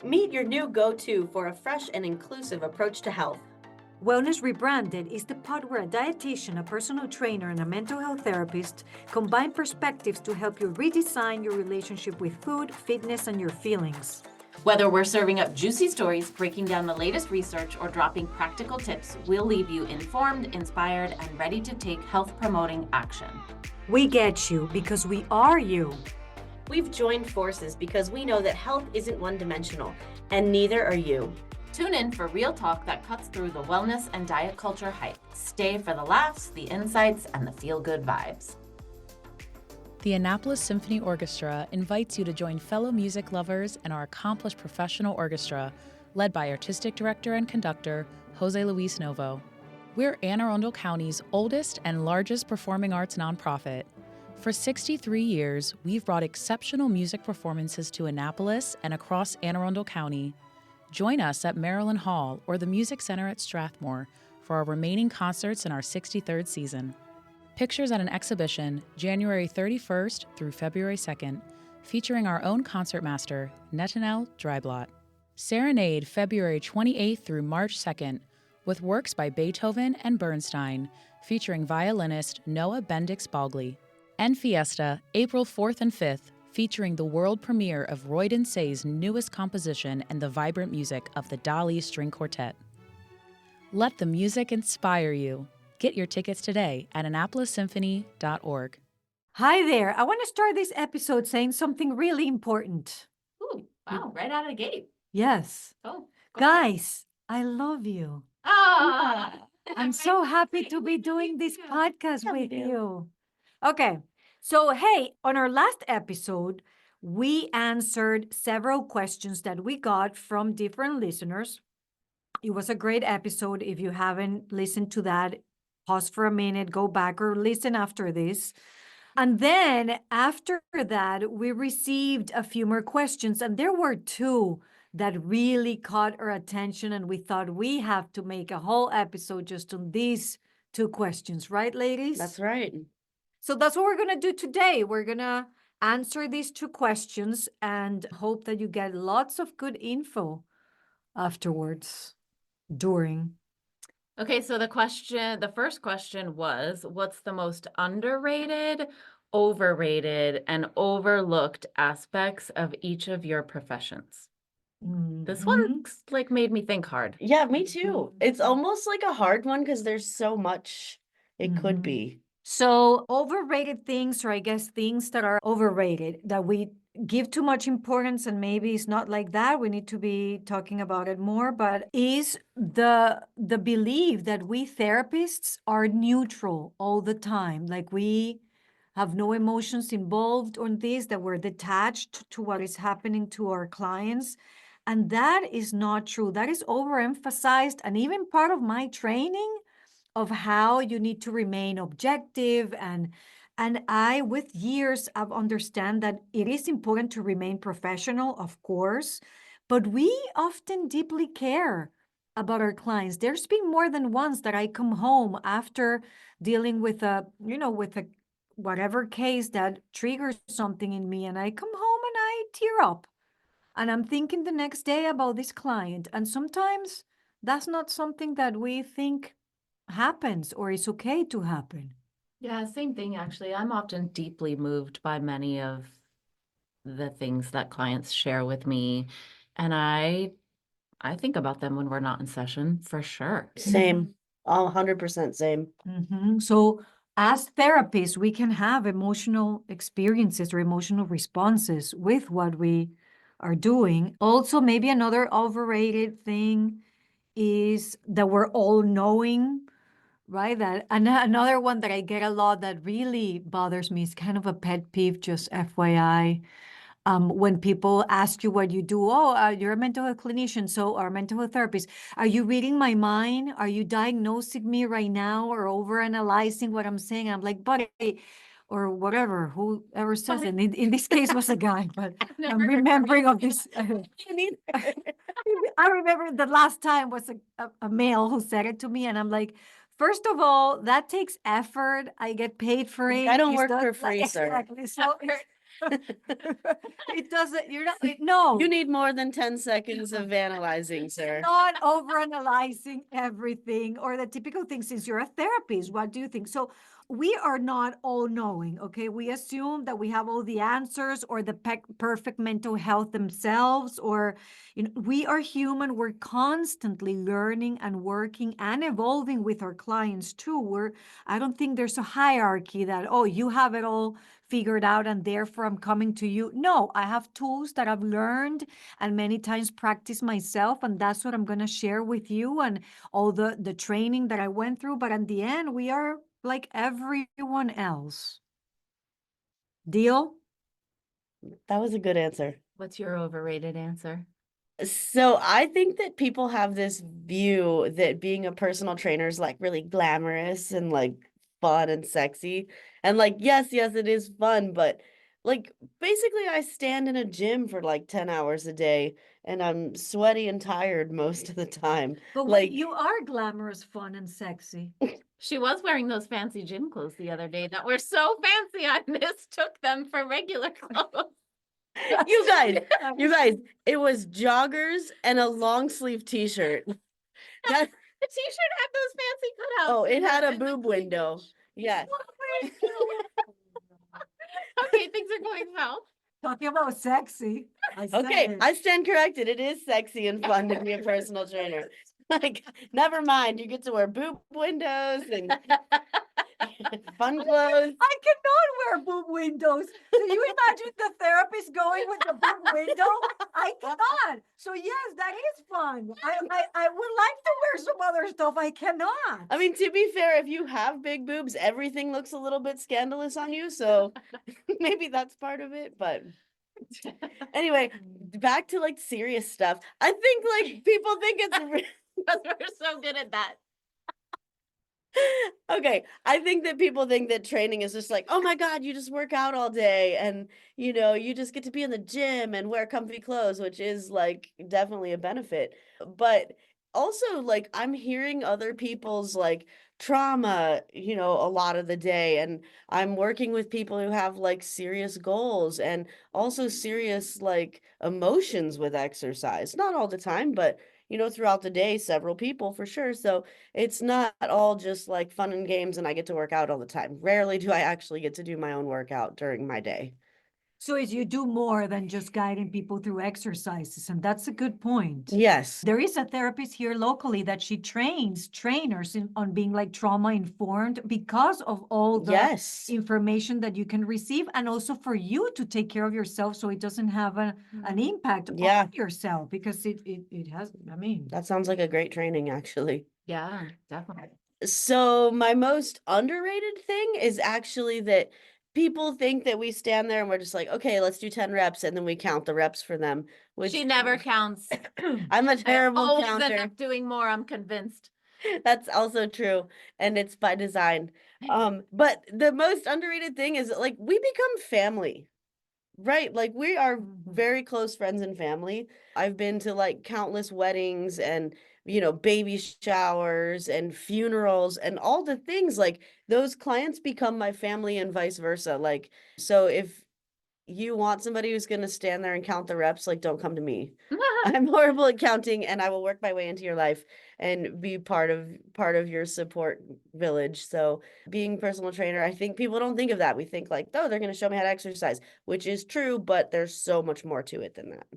Meet your new go-to for a fresh and inclusive approach to health. Wellness Rebranded is the pod where a dietitian, a personal trainer, and a mental health therapist combine perspectives to help you redesign your relationship with food, fitness, and your feelings. Whether we're serving up juicy stories, breaking down the latest research, or dropping practical tips, we'll leave you informed, inspired, and ready to take health-promoting action. We get you because we are you. We've joined forces because we know that health isn't one-dimensional, and neither are you. Tune in for real talk that cuts through the wellness and diet culture hype. Stay for the laughs, the insights, and the feel-good vibes. The Annapolis Symphony Orchestra invites you to join fellow music lovers and our accomplished professional orchestra, led by Artistic Director and Conductor Jose Luis Novo. We're Anne Arundel County's oldest and largest performing arts nonprofit. For 63 years, we've brought exceptional music performances to Annapolis and across Anne Arundel County. Join us at Maryland Hall or the Music Center at Strathmore for our remaining concerts in our 63rd season. Pictures at an exhibition January 31st through February 2nd, featuring our own concertmaster, Netanel Dryblot. Serenade February 28th through March 2nd, with works by Beethoven and Bernstein, featuring violinist Noah Bendix-Bogley. And Fiesta April 4th and 5th, featuring the world premiere of Royden Say's newest composition and the vibrant music of the Dali String Quartet. Let the music inspire you. Get your tickets today at AnnapolisSymphony.org. Hi there. I want to start this episode saying something really important. Ooh, wow, right out of the gate. Yes. Oh, Guys, I love you. I'm so happy to be doing this podcast with you. Okay. So, hey, on our last episode, we answered several questions that we got from different listeners. It was a great episode. If you haven't listened to that, pause for a minute, go back or listen after this. And then after that, we received a few more questions, and there were two that really caught our attention, and we thought we have to make a whole episode just on these two questions, right, ladies? That's right. So that's what we're going to do today. We're going to answer these two questions and hope that you get lots of good info afterwards, during. Okay, so the first question was, what's the most underrated, overrated, and overlooked aspects of each of your professions? This one made me think hard. Yeah, me too. It's almost like a hard one because there's so much it could be. So overrated things, or I guess things that are overrated, that we give too much importance, and maybe it's not like that. We need to be talking about it more, but is the belief that we therapists are neutral all the time. Like we have no emotions involved on this, that we're detached to what is happening to our clients. And that is not true. That is overemphasized. And even part of my training of how you need to remain objective, and I, with years, I've understand that it is important to remain professional, of course, but we often deeply care about our clients. There's been more than once that I come home after dealing with a whatever case that triggers something in me, and I come home and I tear up, and I'm thinking the next day about this client. And sometimes that's not something that we think happens or is okay to happen. Yeah, same thing, actually. I'm often deeply moved by many of the things that clients share with me. And I think about them when we're not in session, for sure. Same. 100% same. So as therapists, we can have emotional experiences or emotional responses with what we are doing. Also, maybe another overrated thing is that we're all knowing, right? That another one that I get a lot that really bothers me is kind of a pet peeve, just FYI. When people ask you what you do, you're a mental health clinician, so or a mental health therapist. Are you reading my mind? Are you diagnosing me right now or overanalyzing what I'm saying? I'm like, buddy, or whatever, whoever says it. In this case was a guy, but I'm remembering of this. I remember the last time was a male who said it to me, and I'm like, first of all, that takes effort. I get paid for it. I don't It's work not for free, sir. exactly. So It doesn't, you're not, no. You need more than 10 seconds of analyzing, sir. Not overanalyzing everything or the typical thing since you're a therapist. What do you think? So we are not all knowing, okay? We assume that we have all the answers or the perfect mental health themselves, or we are human. We're constantly learning and working and evolving with our clients too. I don't think there's a hierarchy that, oh, you have it all figured out and therefore I'm coming to you. No, I have tools that I've learned and many times practice myself, and that's what I'm going to share with you and all the training that I went through. But in the end, we are like everyone else. Deal? That was a good answer. What's your overrated answer? So I think that people have this view that being a personal trainer is like really glamorous and like fun and sexy. And like, yes, it is fun, but like basically I stand in a gym for like 10 hours a day and I'm sweaty and tired most of the time. But Like you are glamorous, fun, and sexy. She was wearing those fancy gym clothes the other day that were so fancy I mistook them for regular clothes. you guys, it was joggers and a long sleeve t-shirt. That The t-shirt had those fancy cutouts. Oh, it in had the- a in the boob window. cleavage. Yeah. Okay, things are going south. Talking about sexy. I said Okay, it. I stand corrected. It is sexy and fun to be a personal trainer. Like, never mind, you get to wear boob windows and fun clothes. I cannot wear boob windows. So you imagine the therapist going with the boob window? I cannot. So yes, that is fun. I would like to wear some other stuff. I cannot. I mean, to be fair, if you have big boobs, everything looks a little bit scandalous on you. So maybe that's part of it. But anyway, back to like serious stuff. I think like people think it's Because we're so good at that. okay, I think that people think that training is just like, oh my God, you just work out all day and you just get to be in the gym and wear comfy clothes, which is like definitely a benefit. But also like I'm hearing other people's like trauma, a lot of the day, and I'm working with people who have like serious goals and also serious like emotions with exercise. Not all the time, but throughout the day, several people for sure. So it's not all just like fun and games and I get to work out all the time. Rarely do I actually get to do my own workout during my day. So as you do more than just guiding people through exercises, and that's a good point. Yes. There is a therapist here locally that she trains trainers on being like trauma informed because of all the Yes. information that you can receive, and also for you to take care of yourself so it doesn't have an impact Yeah. on yourself, because it has, I mean. That sounds like a great training, actually. Yeah, definitely. So my most underrated thing is actually that people think that we stand there and we're just like, okay, let's do 10 reps, and then we count the reps for them, which She never counts. I'm a terrible I always end counter. up doing more, I'm convinced. That's also true, and it's by design. But the most underrated thing is like we become family, right? Like we are very close friends and family. I've been to like countless weddings and baby showers and funerals and all the things. Like those clients become my family and vice versa. Like, so if you want somebody who's going to stand there and count the reps, like don't come to me. I'm horrible at counting, and I will work my way into your life and be part of your support village. So being personal trainer, I think people don't think of that. We think like, oh, they're going to show me how to exercise, which is true, but there's so much more to it than that.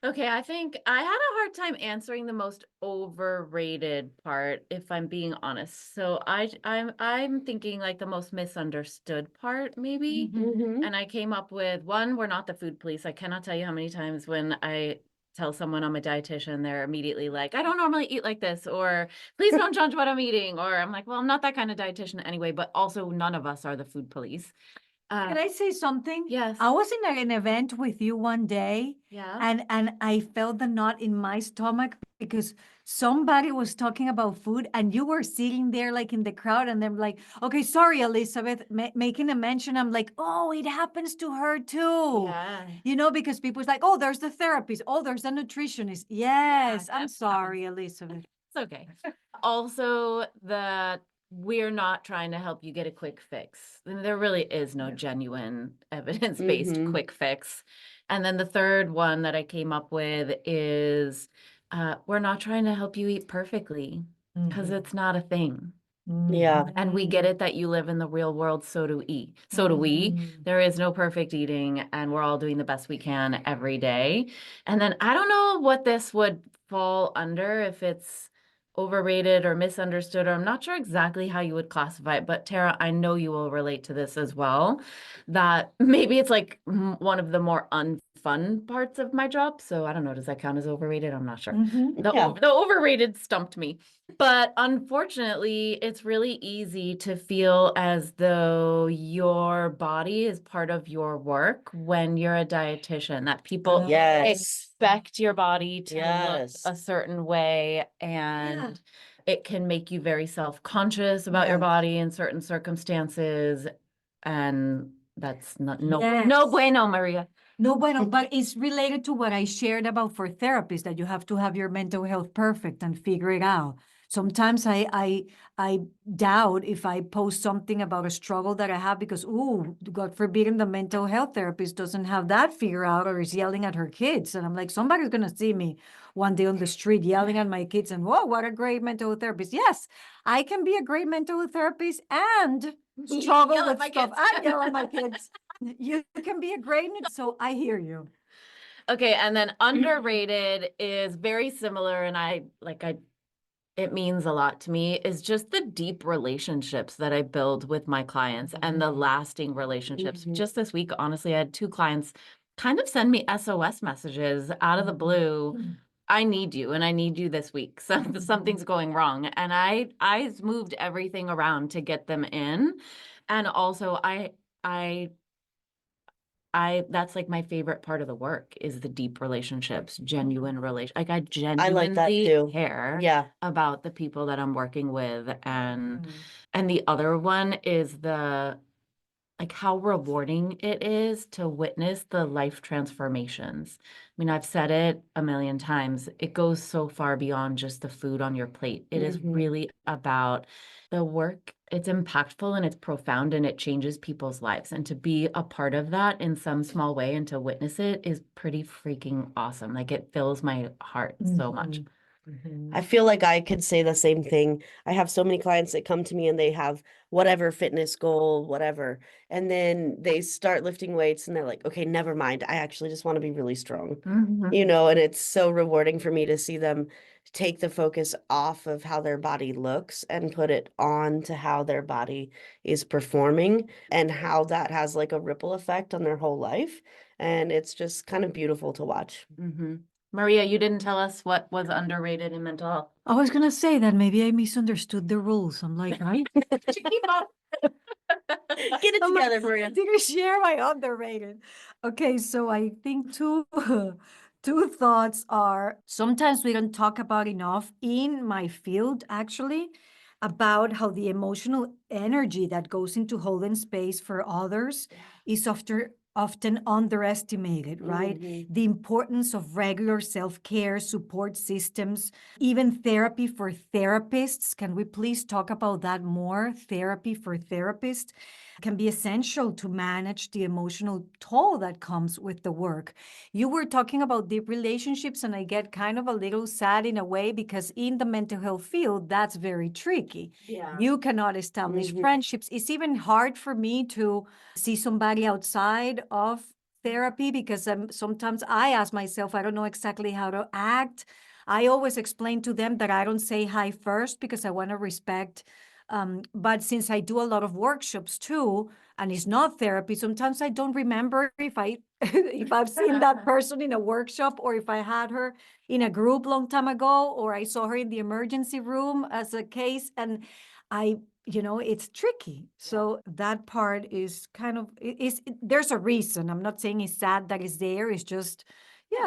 Okay, I think I had a hard time answering the most overrated part, if I'm being honest. So I'm thinking like the most misunderstood part, maybe. Mhm. And I came up with one, we're not the food police. I cannot tell you how many times when I tell someone I'm a dietitian, they're immediately like, I don't normally eat like this, or please don't judge what I'm eating. Or I'm like, well, I'm not that kind of dietitian anyway, but also none of us are the food police. Can I say something? Yes. I was in an event with you one day, Yeah. and I felt the knot in my stomach because somebody was talking about food, and you were sitting there like in the crowd, and they're like, okay, sorry, Elizabeth, making a mention. I'm like, oh, it happens to her too. Yeah. Because people's like, oh, there's the therapist. Oh, there's the nutritionist. Yes, I'm that sorry, Elizabeth. It's okay. Also, the we're not trying to help you get a quick fix. And there really is no genuine evidence-based Mhm. quick fix. And then the third one that I came up with is we're not trying to help you eat perfectly because it's not a thing. Yeah. And we get it that you live in the real world, so do we. So do we. There is no perfect eating, and we're all doing the best we can every day. And then I don't know what this would fall under, if it's overrated or misunderstood, or I'm not sure exactly how you would classify it. But Tara, I know you will relate to this as well, that maybe it's like one of the more unfun parts of my job. So I don't know, does that count as overrated? I'm not sure. Yeah. The overrated stumped me. But unfortunately, it's really easy to feel as though your body is part of your work when you're a dietitian, that people Yes. expect your body to look Yes. a certain way, and it can make you very self-conscious about your Yes. body in certain circumstances. And that's not no Yes. bueno, Maria. No, bueno, but it's related to what I shared about for therapists, that you have to have your mental health perfect and figure it out. Sometimes I doubt if I post something about a struggle that I have because, ooh, God forbid, the mental health therapist doesn't have that figured out or is yelling at her kids. And I'm like, somebody's gonna see me one day on the street yelling at my kids and, whoa, what a great mental health therapist. Yes, I can be a great mental health therapist and struggle Yell at with my stuff. kids. I yell at my kids. You can be a great, so I hear you. Okay, and then underrated is very similar, and it means a lot to me, is just the deep relationships that I build with my clients and the lasting relationships. Just this week, honestly, I had 2 clients kind of send me SOS messages out of the blue. I need you, and I need you this week. Something's going wrong. And I moved everything around to get them in. And also I that's like my favorite part of the work, is the deep relationships, genuine like I I like that genuinely too. care Yeah. about the people that I'm working with. And the other one is the like how rewarding it is to witness the life transformations. I mean, I've said it a million times. It goes so far beyond just the food on your plate. It is really about the work. It's impactful and it's profound and it changes people's lives. And to be a part of that in some small way and to witness it is pretty freaking awesome. Like it fills my heart so much. I feel like I could say the same thing. I have so many clients that come to me and they have whatever fitness goal, whatever. And then they start lifting weights and they're like, okay, never mind. I actually just want to be really strong. You know, and it's so rewarding for me to see them take the focus off of how their body looks and put it on to how their body is performing and how that has like a ripple effect on their whole life. And it's just kind of beautiful to watch. Maria, you didn't tell us what was underrated in mental health. I was gonna say that maybe I misunderstood the rules. I'm like, I Keep up. Get it I'm like, together, Maria. didn't share my underrated. Okay, so I think two thoughts are sometimes we don't talk about enough in my field actually about how the emotional energy that goes into holding space for others is often underestimated, right? The importance of regular self-care, support systems, even therapy for therapists. Can we please talk about that more? Therapy for therapists can be essential to manage the emotional toll that comes with the work. You were talking about deep relationships, and I get kind of a little sad in a way because in the mental health field, that's very tricky. Yeah. You cannot establish friendships. It's even hard for me to see somebody outside of therapy because sometimes I ask myself, I don't know exactly how to act. I always explain to them that I don't say hi first because I want to respect. But since I do a lot of workshops too, and it's not therapy, sometimes I don't remember if if I've seen that person in a workshop or if I had her in a group long time ago, or I saw her in the emergency room as a case. And it's tricky. So that part is kind of, there's a reason. I'm not saying it's sad that it's there. It's just,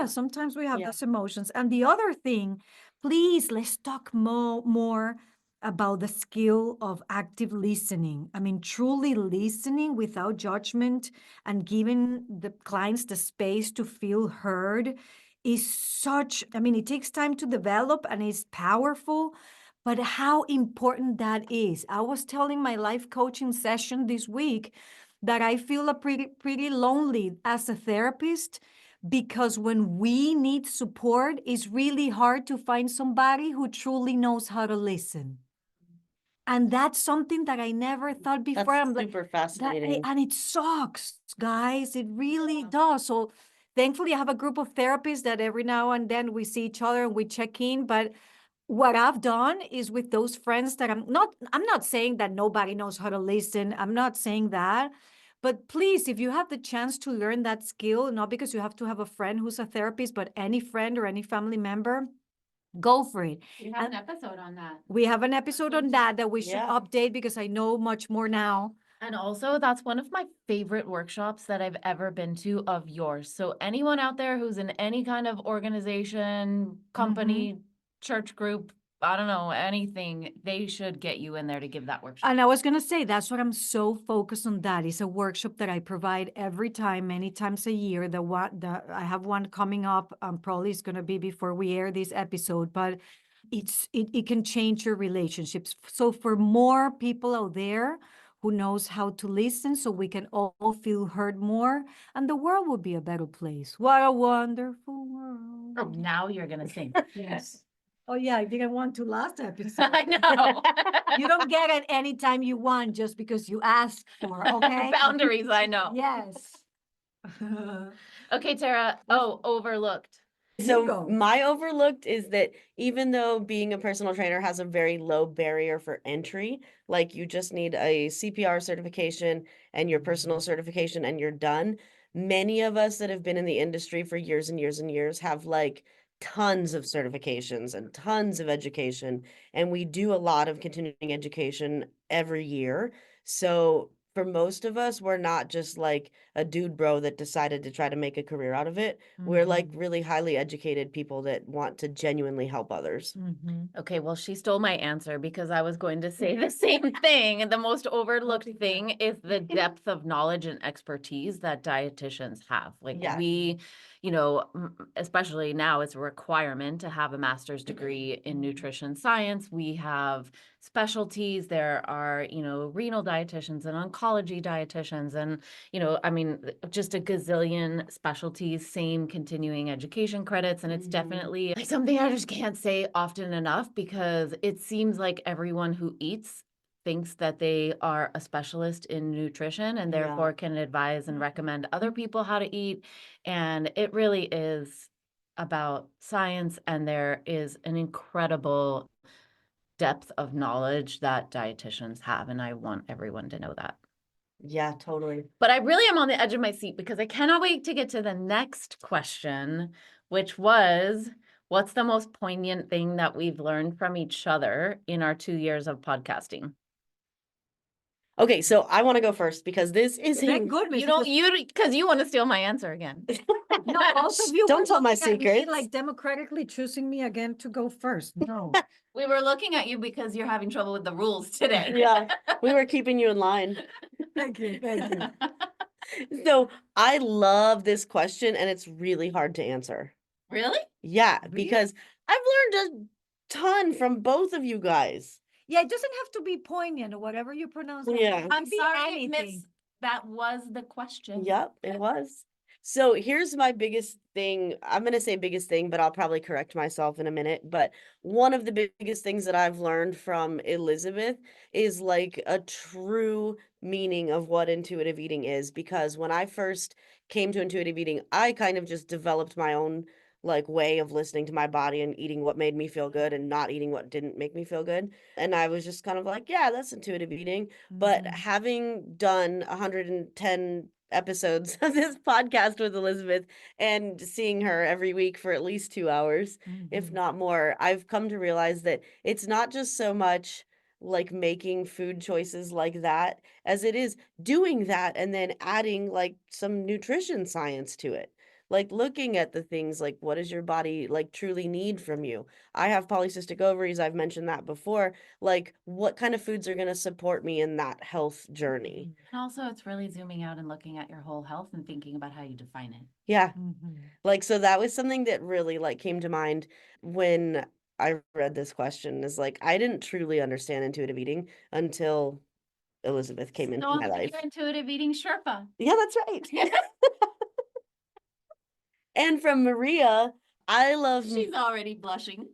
sometimes we have those emotions. And the other thing, please, let's talk more about the skill of active listening. I mean, truly listening without judgment and giving the clients the space to feel heard is it takes time to develop and it's powerful. but how important that is. I was telling my life coaching session this week that I feel pretty lonely as a therapist, because when we need support, it's really hard to find somebody who truly knows how to listen. And that's something that I never thought before. That's I'm like, super fascinating. and it sucks, guys. It really does. So thankfully, I have a group of therapists that every now and then we see each other and we check in. But what I've done is with those friends that I'm not saying that nobody knows how to listen. I'm not saying that. But please, if you have the chance to learn that skill, not because you have to have a friend who's a therapist, but any friend or any family member, go for it. We have an episode on that. We have an episode on that we should Yeah. update because I know much more now. And also, that's one of my favorite workshops that I've ever been to of yours. So anyone out there who's in any kind of organization, company, church group, I don't know, anything, they should get you in there to give that workshop. And I was going to say, that's what I'm so focused on. That is a workshop that I provide every time, many times a year. I have one coming up. Probably it's going to be before we air this episode, but it can change your relationships. So for more people out there who knows how to listen, so we can all feel heard more, and the world will be a better place. What a wonderful world. Oh, now you're gonna sing. Yes. Oh yeah, I didn't want to last episode. I know. You don't get it anytime you want, just because you ask for, okay? Boundaries, I know. Yes. Okay, Tara. Oh, overlooked. So go. my overlooked is that even though being a personal trainer has a very low barrier for entry, like you just need a CPR certification and your personal certification and you're done. Many of us that have been in the industry for years and years and years have like tons of certifications and tons of education, and we do a lot of continuing education every year. So for most of us, we're not just like a dude bro that decided to try to make a career out of it. We're like really highly educated people that want to genuinely help others. Okay, well, she stole my answer because I was going to say the same thing. The most overlooked thing is the depth of knowledge and expertise that dietitians have. Like Yeah. we, especially now, it's a requirement to have a master's degree in nutrition science. We have specialties. There are, renal dietitians and oncology dietitians and, I mean, just a gazillion specialties, same continuing education credits. And it's definitely like something I just can't say often enough, because it seems like everyone who eats thinks that they are a specialist in nutrition and therefore can advise and recommend other people how to eat. And it really is about science, and there is an incredible depth of knowledge that dietitians have, and I want everyone to know that. Yeah, totally. But I really am on the edge of my seat because I cannot wait to get to the next question, which was, what's the most poignant thing that we've learned from each other in our 2 years of podcasting? Okay, so I want to go first because this is Thank goodness. Because you want to steal my answer again. No, both of you Don't were tell my looking at me secrets. like democratically choosing me again to go first. No. We were looking at you because you're having trouble with the rules today. Yeah, we were keeping you in line. Thank you. Thank you. So I love this question and it's really hard to answer. Really? Yeah, Really? because I've learned a ton from both of you guys. Yeah, it doesn't have to be poignant or whatever you pronounce. Yeah. It I'm can be sorry, anything. Miss. That was the question. Yep, it was. So here's my biggest thing. I'm going to say biggest thing, but I'll probably correct myself in a minute. But one of the biggest things that I've learned from Elizabeth is like a true meaning of what intuitive eating is. Because when I first came to intuitive eating, I kind of just developed my own like way of listening to my body and eating what made me feel good and not eating what didn't make me feel good. And I was just kind of like, yeah, that's intuitive eating. But having done 110 episodes of this podcast with Elizabeth and seeing her every week for at least 2 hours, if not more, I've come to realize that it's not just so much like making food choices like that as it is doing that and then adding like some nutrition science to it. Like looking at the things like what does your body like truly need from you? I have polycystic ovaries. I've mentioned that before. Like what kind of foods are going to support me in that health journey? And also, it's really zooming out and looking at your whole health and thinking about how you define it. Yeah. Like, so that was something that really like came to mind when I read this question is like, I didn't truly understand intuitive eating until Elizabeth came into So my life. you're intuitive eating Sherpa. Yeah, that's right. And from Maria, I love She's already blushing.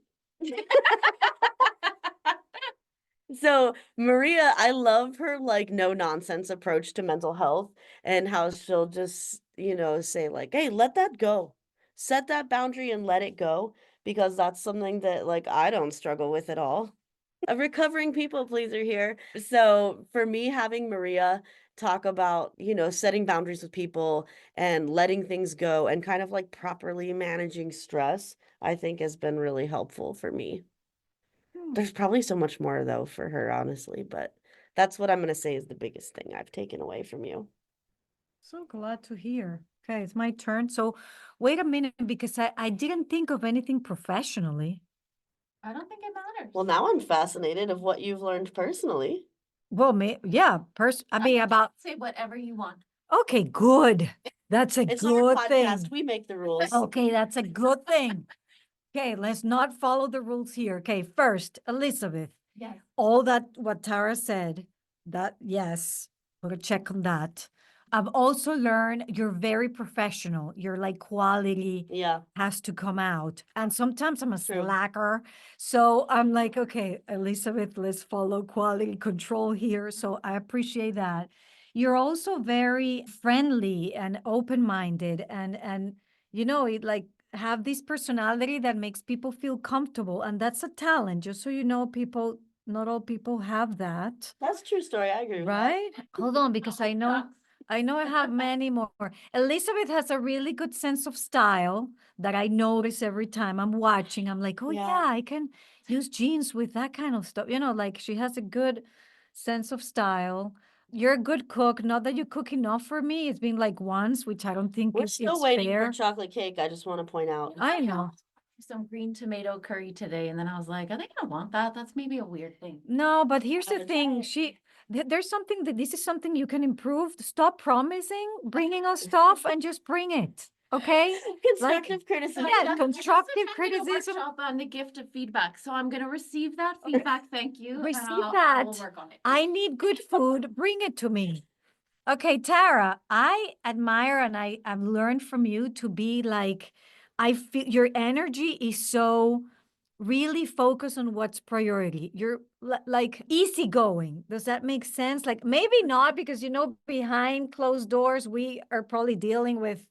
So Maria, I love her like no nonsense approach to mental health and how she'll just, say like, "Hey, let that go. Set that boundary and let it go," because that's something that like I don't struggle with at all. A recovering people pleaser here. So for me, having Maria talk about, setting boundaries with people and letting things go and kind of like properly managing stress, I think has been really helpful for me. There's probably so much more though for her, honestly, but that's what I'm gonna say is the biggest thing I've taken away from you. So glad to hear. Okay, it's my turn. So wait a minute, because I didn't think of anything professionally. I don't think it matters. Well, now I'm fascinated of what you've learned personally. Well, yeah, I mean, about, Say whatever you want. okay, good. That's a It's our good podcast. thing. We make the rules. Okay, that's a good thing. Okay, let's not follow the rules here. Okay, first, Elizabeth, Yes. all that what Tara said, that yes, put a check on that. I've also learned you're very professional. You're like quality Yeah, has to come out. And sometimes I'm a True. slacker. So I'm like, okay, Elizabeth, let's follow quality control here. So I appreciate that. You're also very friendly and open-minded and it like have this personality that makes people feel comfortable. And that's a talent. Just so you know, people, not all people have that. that's a true story. I agree with that. Right? Hold on, because I know I have many more. Elizabeth has a really good sense of style that I notice every time I'm watching. I'm like, oh Yeah. yeah, I can use jeans with that kind of stuff. Like she has a good sense of style. You're a good cook. Not that you cook enough for me. It's been like once, which I don't think We're it's still waiting fair. for chocolate cake. I just want to point out. I know. Some green tomato curry today, and then I was like, are they gonna want that? That's maybe a weird thing. No, but here's I the would thing. say- There's something that this is something you can improve. Stop promising, bringing us stuff, and just bring it. Okay? Constructive criticism. Yeah, constructive criticism. Workshop on the gift of feedback, so I'm gonna receive that feedback. Thank you. and Receive I'll that. work on it. I need good food. Bring it to me. Okay, Tara, I admire and I've learned from you to be like, I feel your energy is so really focus on what's priority. You're like easygoing. Does that make sense? Like maybe not, because behind closed doors we are probably dealing with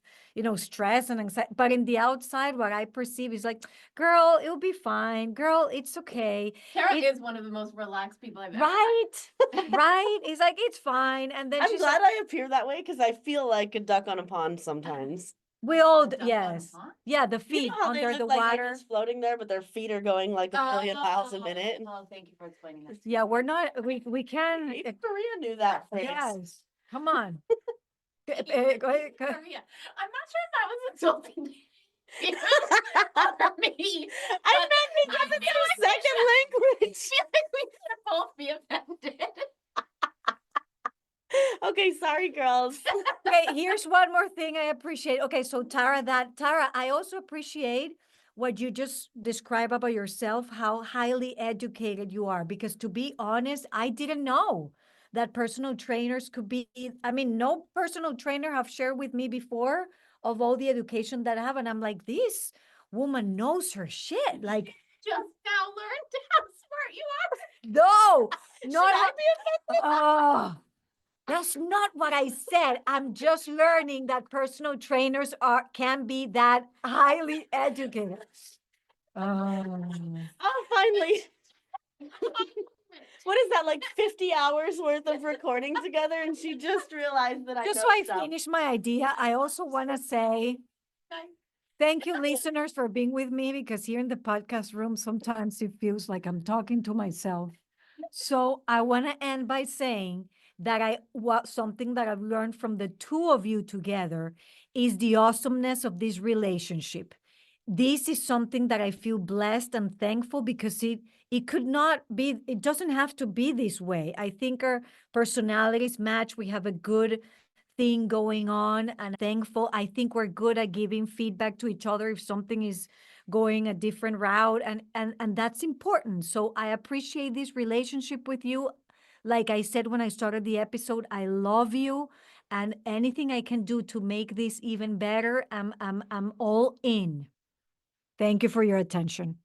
stress and anxiety. But in the outside, what I perceive is like, girl, it'll be fine. Girl, it's okay. Tara is one of the most relaxed people I've ever met. Right, right. It's like it's fine, and then I'm she's glad like, I appear that way because I feel like a duck on a pond sometimes. we all duck on a yes, pond? yeah, the You feet know how they under look the like they're water. just floating there, but their feet are going like a million miles a minute. Oh, thank you for explaining that. Yeah, we're not. We can. Even Maria knew that phrase. Yes, come on. Maria, I'm not sure if that was insulting to you or me. I but meant because I it's feel your like we second should- language. I feel like we should both be offended. Okay, sorry, girls. Okay, here's one more thing I appreciate. Okay, so Tara, I also appreciate what you just described about yourself, how highly educated you are. Because to be honest, I didn't know that personal trainers could be, I mean, no personal trainer have shared with me before of all the education that I have. And I'm like, this woman knows her shit. Like, Just now learned how smart you are. no, Should not, I be offended? oh. That's not what I said. I'm just learning that personal trainers can be that highly educated. Oh, finally. What is that, like 50 hours worth of recording together? And she just realized that I Just know so I stuff. finish my idea, I also want to say thank you, listeners, for being with me, because here in the podcast room, sometimes it feels like I'm talking to myself. So I want to end by saying that something that I've learned from the two of you together is the awesomeness of this relationship. This is something that I feel blessed and thankful, because it could not be, it doesn't have to be this way. I think our personalities match. We have a good thing going on and thankful. I think we're good at giving feedback to each other if something is going a different route, and that's important. So I appreciate this relationship with you. Like I said when I started the episode, I love you, and anything I can do to make this even better, I'm all in. Thank you for your attention.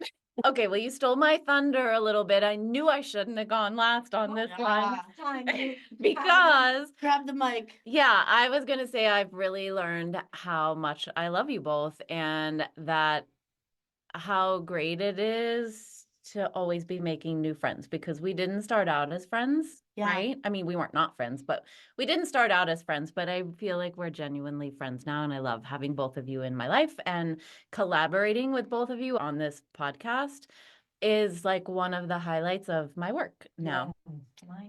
Okay, well, you stole my thunder a little bit. I knew I shouldn't have gone last on this one because Grab the mic. yeah, I was gonna say I've really learned how much I love you both and that how great it is to always be making new friends because we didn't start out as friends, Yeah. right? I mean, we weren't not friends, but we didn't start out as friends, but I feel like we're genuinely friends now. And I love having both of you in my life and collaborating with both of you on this podcast is like one of the highlights of my work now.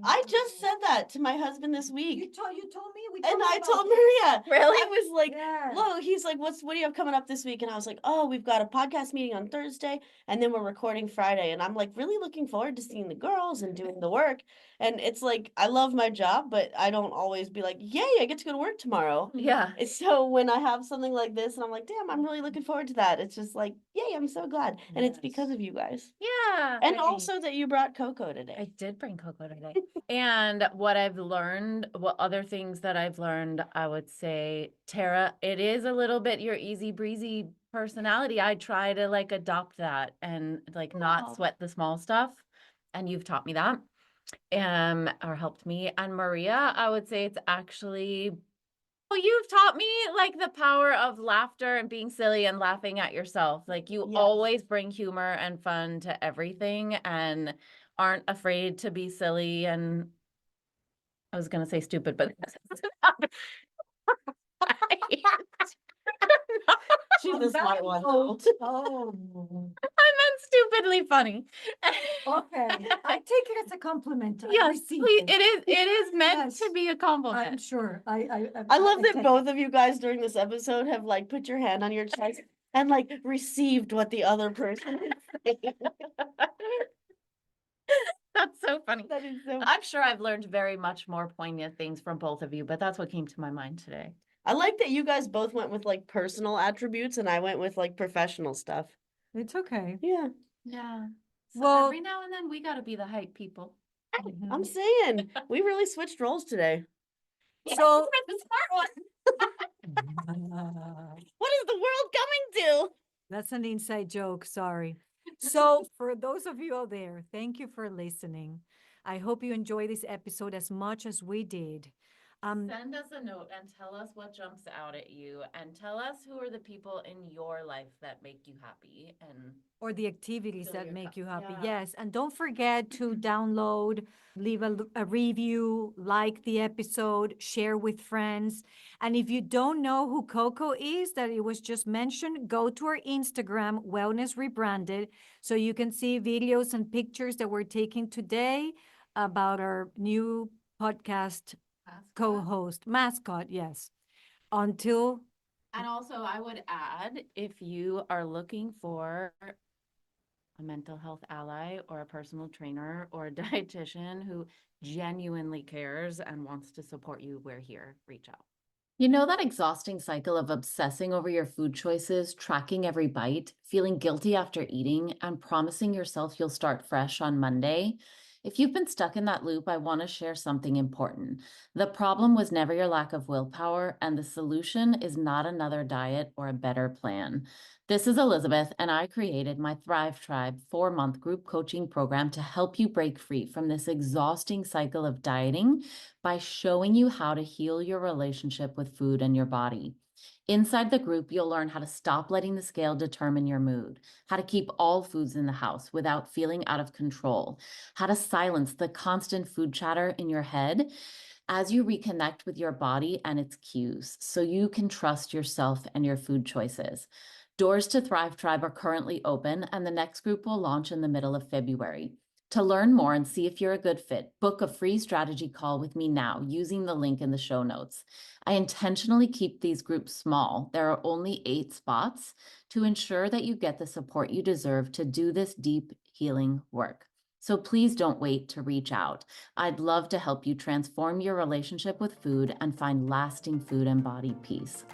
I just said that to my husband this week. You told me. We And I about told this. Maria. Really? I was like, Yeah. "Lo," he's like, what do you have coming up this week?" And I was like, "Oh, we've got a podcast meeting on Thursday, and then we're recording Friday." And I'm like really looking forward to seeing the girls and doing the work. And it's like, I love my job, but I don't always be like, "Yay, I get to go to work tomorrow." Yeah. And so when I have something like this and I'm like, "Damn, I'm really looking forward to that." It's just like, "Yay, I'm so glad." And it's because of you guys. Yeah. And also that you brought Coco today. I did bring Coco today. And what I've learned, what other things that I've learned, I would say, Tara, it is a little bit your easy breezy personality. I try to like adopt that and like not Oh. sweat the small stuff. And you've taught me that, or helped me. And Maria, I would say it's actually, well, you've taught me like the power of laughter and being silly and laughing at yourself. Like you Yes. always bring humor and fun to everything and aren't afraid to be silly and I was gonna say stupid, but that's not right. She's a smart one. Oh. I meant stupidly funny. Okay. I take it as a compliment. I Yes, receive please, it. it is meant to Yes. be a I'm compliment. sure. I love that both of you guys during this episode have like put your hand on your chest and like received what the other person is saying. That's so funny. That is so. I'm sure I've learned very much more poignant things from both of you, but that's what came to my mind today. I like that you guys both went with like personal attributes and I went with like professional stuff. It's okay. Yeah, Yeah. So Well- every now and then we gotta be the hype people. Mhm. I'm saying we really switched roles today. So- You're the smart one. What is the world coming to? That's an inside joke. Sorry. So, for those of you out there, thank you for listening. I hope you enjoy this episode as much as we did. Send us a note and tell us what jumps out at you and tell us who are the people in your life that make you happy and Or the activities Fill that your make cup. you happy. Yeah. Yes. And don't forget to download, leave a review, like the episode, share with friends. And if you don't know who Coco is, that it was just mentioned, go to our Instagram, Wellness Rebranded, so you can see videos and pictures that we're taking today about our new podcast co-host, mascot. Yes. Until And also, I would add, if you are looking for a mental health ally or a personal trainer or a dietitian who genuinely cares and wants to support you, we're here. Reach out. You know that exhausting cycle of obsessing over your food choices, tracking every bite, feeling guilty after eating, and promising yourself you'll start fresh on Monday? If you've been stuck in that loop, I want to share something important. The problem was never your lack of willpower, and the solution is not another diet or a better plan. This is Elizabeth, and I created my Thrive Tribe 4-month group coaching program to help you break free from this exhausting cycle of dieting by showing you how to heal your relationship with food and your body. Inside the group, you'll learn how to stop letting the scale determine your mood, how to keep all foods in the house without feeling out of control, how to silence the constant food chatter in your head as you reconnect with your body and its cues so you can trust yourself and your food choices. Doors to Thrive Tribe are currently open, and the next group will launch in the middle of February. To learn more and see if you're a good fit, book a free strategy call with me now using the link in the show notes. I intentionally keep these groups small. There are only 8 spots to ensure that you get the support you deserve to do this deep healing work. So please don't wait to reach out. I'd love to help you transform your relationship with food and find lasting food and body peace.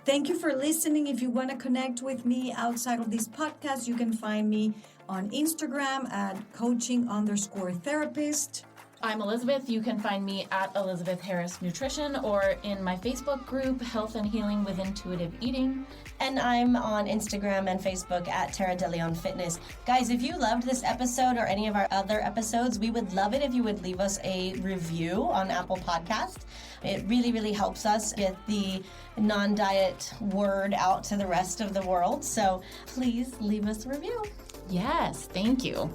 Thank you for listening. If you want to connect with me outside of this podcast, you can find me on Instagram at coaching_therapist. I'm Elizabeth. You can find me at Elizabeth Harris Nutrition or in my Facebook group, Health and Healing with Intuitive Eating. And I'm on Instagram and Facebook at Tara DeLeon Fitness. Guys, if you loved this episode or any of our other episodes, we would love it if you would leave us a review on Apple Podcast. It really, really helps us get the non-diet word out to the rest of the world. So please leave us a review. Yes, thank you.